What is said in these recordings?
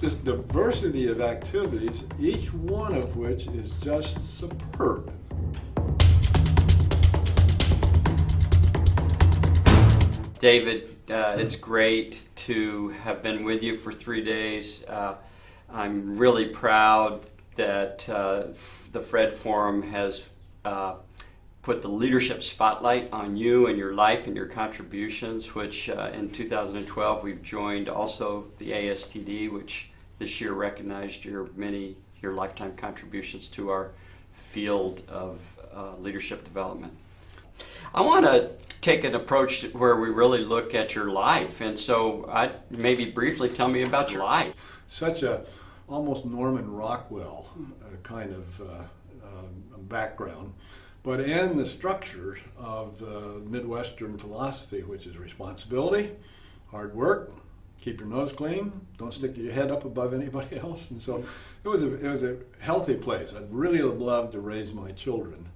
this diversity of activities, each one of which is just superb. David, it's great to have been with you for 3 days. I'm really proud that the Fred Forum has put the leadership spotlight on you and your life and your contributions, which in 2012 we've joined also the ASTD, which this year recognized your lifetime contributions to our field of leadership development. I want to take an approach where we really look at your life, and so maybe briefly tell me about your life. Such a almost Norman Rockwell kind of background, but in the structures of the Midwestern philosophy, which is responsibility, hard work, keep your nose clean, don't stick your head up above anybody else, and so it was a healthy place. I'd really loved to raise my children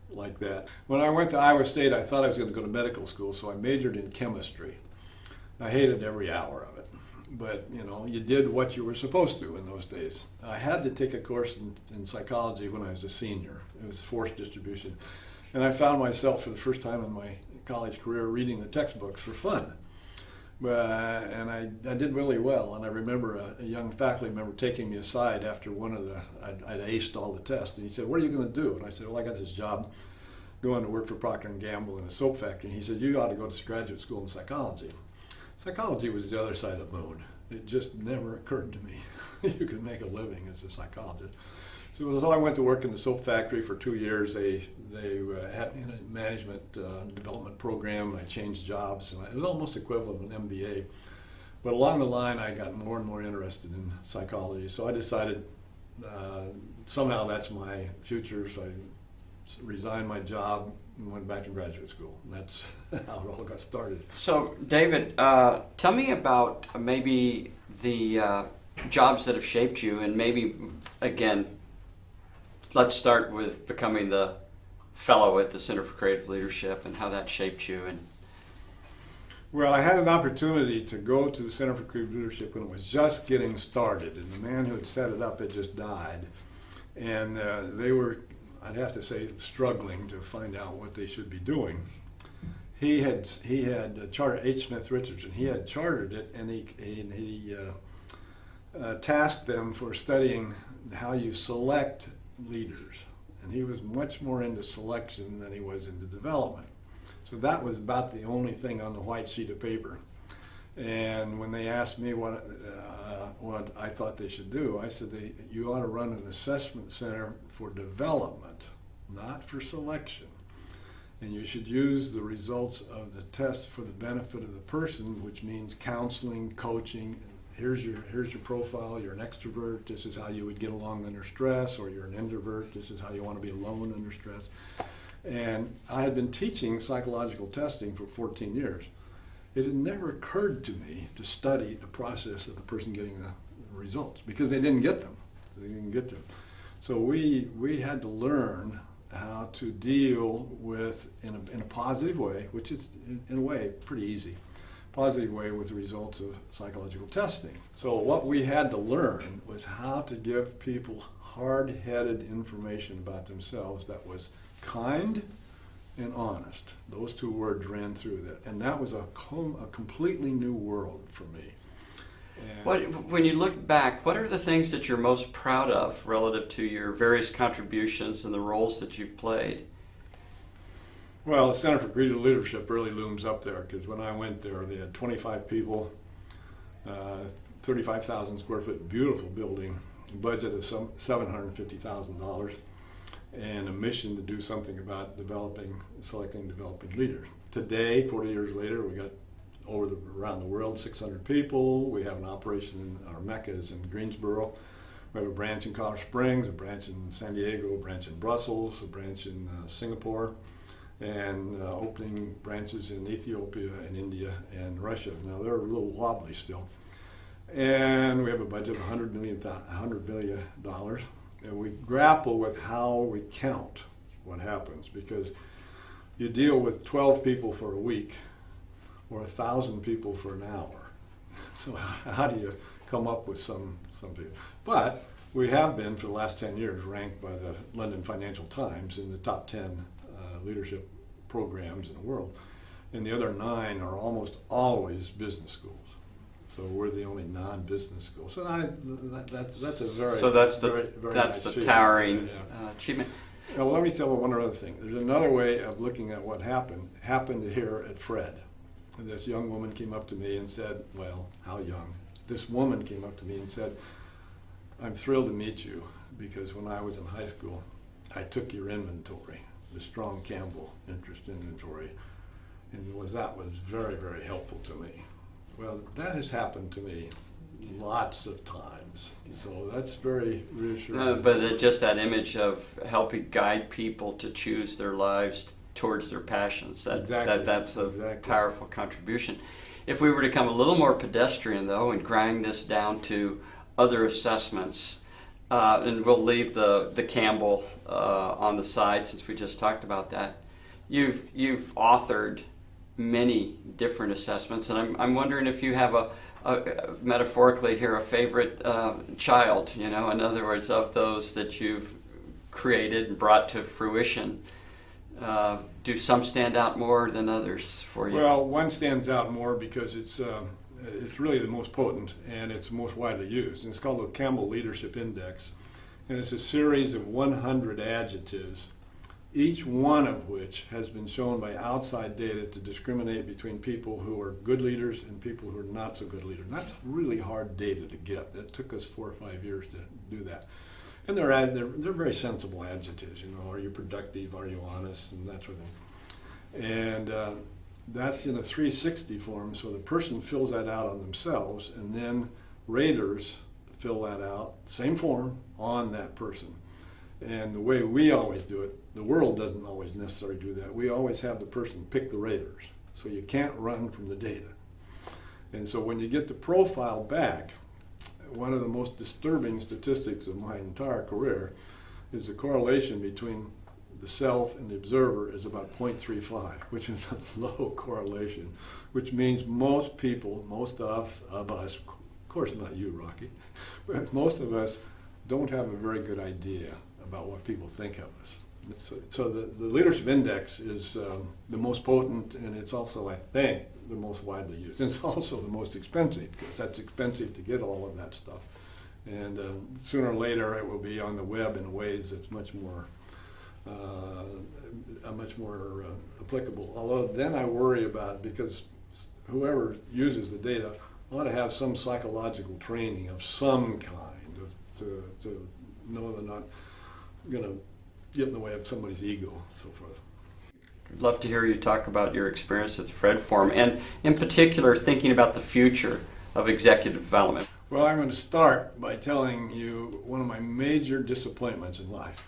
like that. When I went to Iowa State, I thought I was going to go to medical school, so I majored in chemistry. I hated every hour of it, but you did what you were supposed to in those days. I had to take a course in psychology when I was a senior. It was force distribution, and I found myself for the first time in my college career reading the textbooks for fun. And I did really well, and I remember a young faculty member taking me aside after I'd aced all the tests, and he said, "What are you going to do?" And I said, "Well, I got this job going to work for Procter & Gamble in a soap factory." And he said, "You ought to go to graduate school in psychology." Psychology was the other side of the moon. It just never occurred to me you could make a living as a psychologist. So I went to work in the soap factory for 2 years. They had a management development program. I changed jobs, and it was almost equivalent of an MBA. But along the line, I got more and more interested in psychology. So I decided somehow that's my future. So I resigned my job and went back to graduate school. And that's how it all got started. So, David, tell me about maybe the jobs that have shaped you, and maybe, again, let's start with becoming the fellow at the Center for Creative Leadership and how that shaped you. Well, I had an opportunity to go to the Center for Creative Leadership when it was just getting started, and the man who had set it up had just died. And they were, I'd have to say, struggling to find out what they should be doing. He had chartered, H. Smith Richardson, he had chartered it, and he tasked them for studying how you select leaders, and he was much more into selection than he was into development. So that was about the only thing on the white sheet of paper. And when they asked me what I thought they should do, I said you ought to run an assessment center for development, not for selection. And you should use the results of the test for the benefit of the person, which means counseling, coaching. Here's your profile. You're an extrovert. This is how you would get along under stress. Or you're an introvert. This is how you want to be alone under stress. And I had been teaching psychological testing for 14 years. It had never occurred to me to study the process of the person getting the results because they didn't get them. So we had to learn how to deal with in a positive way, which is in a way pretty easy. Positive way with the results of psychological testing. So what we had to learn was how to give people hard-headed information about themselves that was kind and honest. Those two words ran through that, and that was a completely new world for me. When you look back, what are the things that you're most proud of relative to your various contributions and the roles that you've played? Well, the Center for Creative Leadership really looms up there because when I went there, they had 25 people, 35,000 square foot, beautiful building, a budget of $750,000, and a mission to do something about selecting developing leaders. Today, 40 years later, we got around the world 600 people. We have an operation in our Mecca is in Greensboro. We have a branch in Colorado Springs, a branch in San Diego, a branch in Brussels, a branch in Singapore, and opening branches in Ethiopia and India and Russia. Now they're a little wobbly still. And we have a budget of $100 billion. And we grapple with how we count what happens because you deal with 12 people for a week or 1,000 people for an hour. So how do you come up with some people. But we have been, for the last 10 years, ranked by the London Financial Times in the top 10 leadership programs in the world. And the other 9 are almost always business schools. So we're the only non-business school. So that's a very very that's nice the towering achievement. Now, well, let me tell you one other thing. There's another way of looking at what happened here at Fred. And this young woman came up to me and said, well, how young? This woman came up to me and said, I'm thrilled to meet you because when I was in high school, I took your inventory, the Strong Campbell interest inventory, and that was very, very helpful to me. Well, that has happened to me lots of times, so that's very reassuring. But just that image of helping guide people to choose their lives towards their passions, that's a powerful contribution. If we were to come a little more pedestrian, though, and grind this down to other assessments, and we'll leave the Campbell on the side since we just talked about that. You've authored many different assessments, and I'm wondering if you have a metaphorically here, a favorite child, in other words, of those that you've created and brought to fruition. Do some stand out more than others for you? Well, one stands out more because it's really the most potent and it's most widely used. And it's called the Campbell Leadership Index. And it's a series of 100 adjectives, each one of which has been shown by outside data to discriminate between people who are good leaders and people who are not so good leaders. And that's really hard data to get. It took us 4 or 5 years to do that. And they're very sensible adjectives, are you productive, are you honest, and that sort of thing. And that's in a 360 form, so the person fills that out on themselves, and then raters fill that out, same form, on that person. And the way we always do it, the world doesn't always necessarily do that. We always have the person pick the raters, so you can't run from the data. And so when you get the profile back, one of the most disturbing statistics of my entire career is the correlation between the self and the observer is about 0.35, which is a low correlation, which means most people, most of us, of course not you, Rocky, but most of us don't have a very good idea about what people think of us. So the leadership index is the most potent, and it's also, I think, the most widely used. And it's also the most expensive, because that's expensive to get all of that stuff. And sooner or later, it will be on the web in ways that's much more applicable. Although then I worry about, because whoever uses the data ought to have some psychological training of some kind to know they're not going to get in the way of somebody's ego, so forth. I'd love to hear you talk about your experience at the Fred Forum, and in particular, thinking about the future of executive development. Well, I'm going to start by telling you one of my major disappointments in life.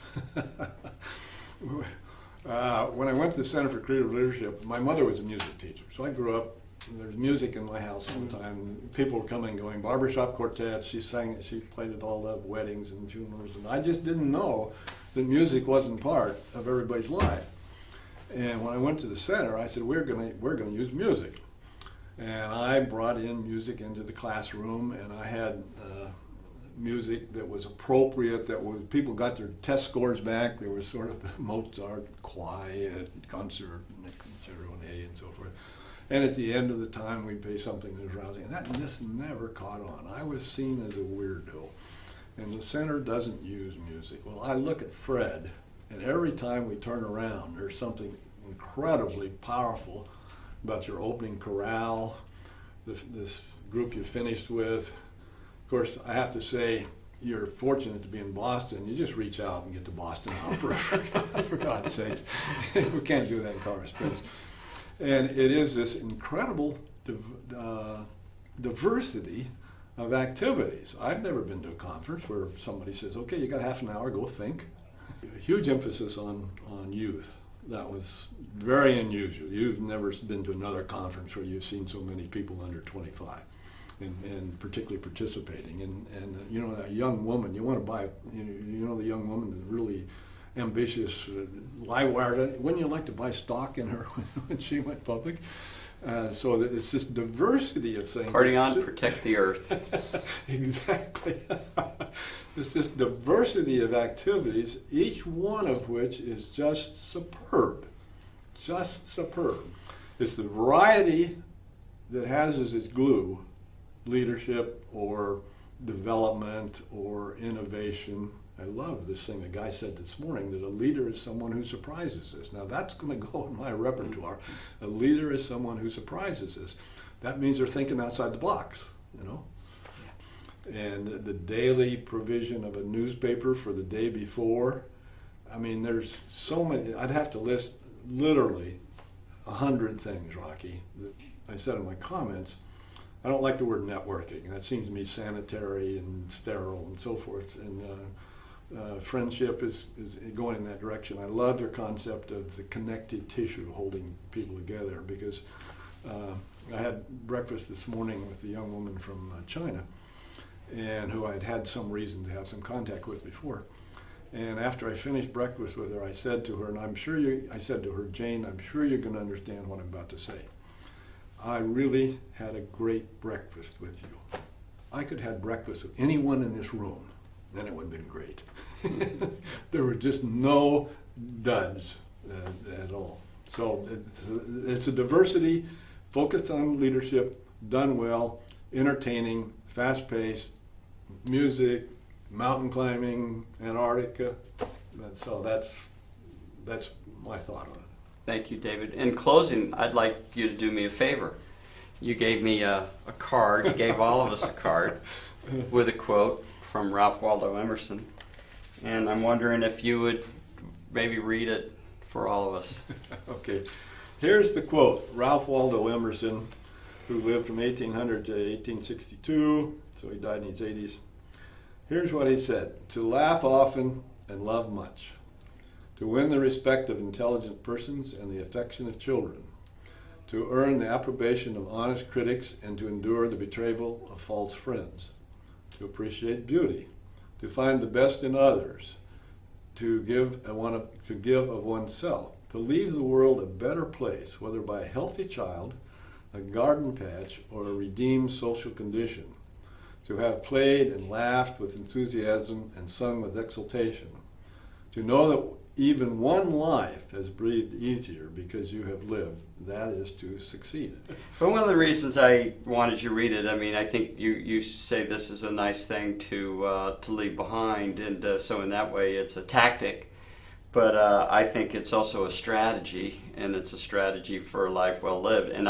When I went to the Center for Creative Leadership, my mother was a music teacher, so I grew up. There's music in my house all the time. People were coming and going, barbershop quartets. She played at all the weddings and funerals, and I just didn't know that music wasn't part of everybody's life. And when I went to the center, I said, we're going to use music. And I brought in music into the classroom, and I had music that was appropriate, people got their test scores back. There was sort of the Mozart quiet concert, concerto in A and so forth. And at the end of the time, we'd play something that was rousing. And that just never caught on. I was seen as a weirdo. And the center doesn't use music. Well, I look at Fred, and every time we turn around, there's something incredibly powerful about your opening chorale, this group you finished with. Of course, I have to say, you're fortunate to be in Boston. You just reach out and get to Boston Opera, for God's sakes. We can't do that in Colorado Springs. And it is this incredible diversity of activities. I've never been to a conference where somebody says, okay, you got half an hour, go think. A huge emphasis on youth. That was very unusual. You've never been to another conference where you've seen so many people under 25 and particularly participating. And that young woman, you want to buy, the young woman is really ambitious, live wire. Wouldn't you like to buy stock in her when she went public? So that it's this diversity of things. Party on, protect the earth. Exactly. It's this diversity of activities, each one of which is just superb. Just superb. It's the variety that has as its glue leadership or development or innovation. I love this thing a guy said this morning, that a leader is someone who surprises us. Now that's going to go in my repertoire. A leader is someone who surprises us. That means they're thinking outside the box, you know. And the daily provision of a newspaper for the day before. I mean, there's so many. I'd have to list literally 100 things, Rocky, that I said in my comments. I don't like the word networking. That seems to me sanitary and sterile and so forth. And friendship is going in that direction. I love their concept of the connective tissue holding people together, because I had breakfast this morning with a young woman from China, and who I'd had some reason to have some contact with before. And after I finished breakfast with her, I said to her, and I said to her, Jane, I'm sure you're going to understand what I'm about to say. I really had a great breakfast with you. I could have breakfast with anyone in this room, then it would have been great. There were just no duds at all. So it's a diversity, focused on leadership, done well, entertaining, fast-paced, music, mountain climbing, Antarctica. So that's my thought on it. Thank you, David. In closing, I'd like you to do me a favor. You gave me a card, you gave all of us a card with a quote from Ralph Waldo Emerson. And I'm wondering if you would maybe read it for all of us. Okay. Here's the quote. Ralph Waldo Emerson, who lived from 1800 to 1862, so he died in his 80s. Here's what he said: to laugh often and love much, to win the respect of intelligent persons and the affection of children, to earn the approbation of honest critics and to endure the betrayal of false friends, to appreciate beauty, to find the best in others, to give of oneself, to leave the world a better place, whether by a healthy child, a garden patch, or a redeemed social condition, to have played and laughed with enthusiasm and sung with exultation, to know that even one life has breathed easier because you have lived, that is to succeed. But one of the reasons I wanted you to read it, I mean, I think you say this is a nice thing to leave behind, and so in that way it's a tactic, but I think it's also a strategy, and it's a strategy for a life well lived. And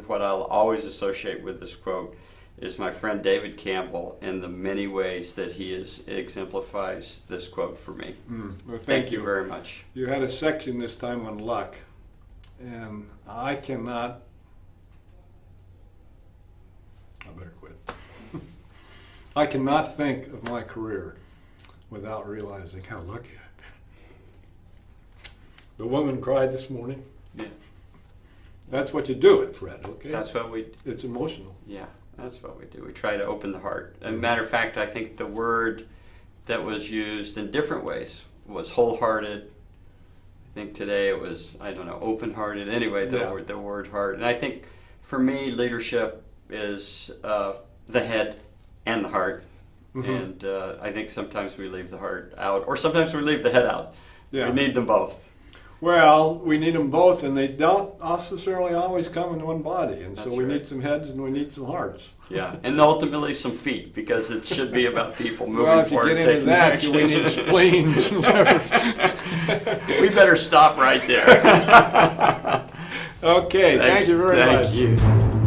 what I'll always associate with this quote is my friend David Campbell, in the many ways that he exemplifies this quote for me. Well, thank you very much. You had a section this time on luck, and I better quit. I cannot think of my career without realizing how lucky I've been. The woman cried this morning. Yeah. That's what you do it, Fred, okay? That's what we... It's emotional. Yeah. That's what we do. We try to open the heart. As a matter of fact, I think the word that was used in different ways was wholehearted. I think today it was, I don't know, open-hearted. Anyway, the word heart. And I think for me, leadership is the head and the heart. Mm-hmm. And I think sometimes we leave the heart out, or sometimes we leave the head out. Yeah. We need them both. Well, we need them both, and they don't necessarily always come in one body. And so we need some heads and we need some hearts. Yeah, and ultimately some feet, because it should be about people moving forward. Well, if you get into that, action. We need spleens and livers. We better stop right there. Okay, thank you very much. Thank you.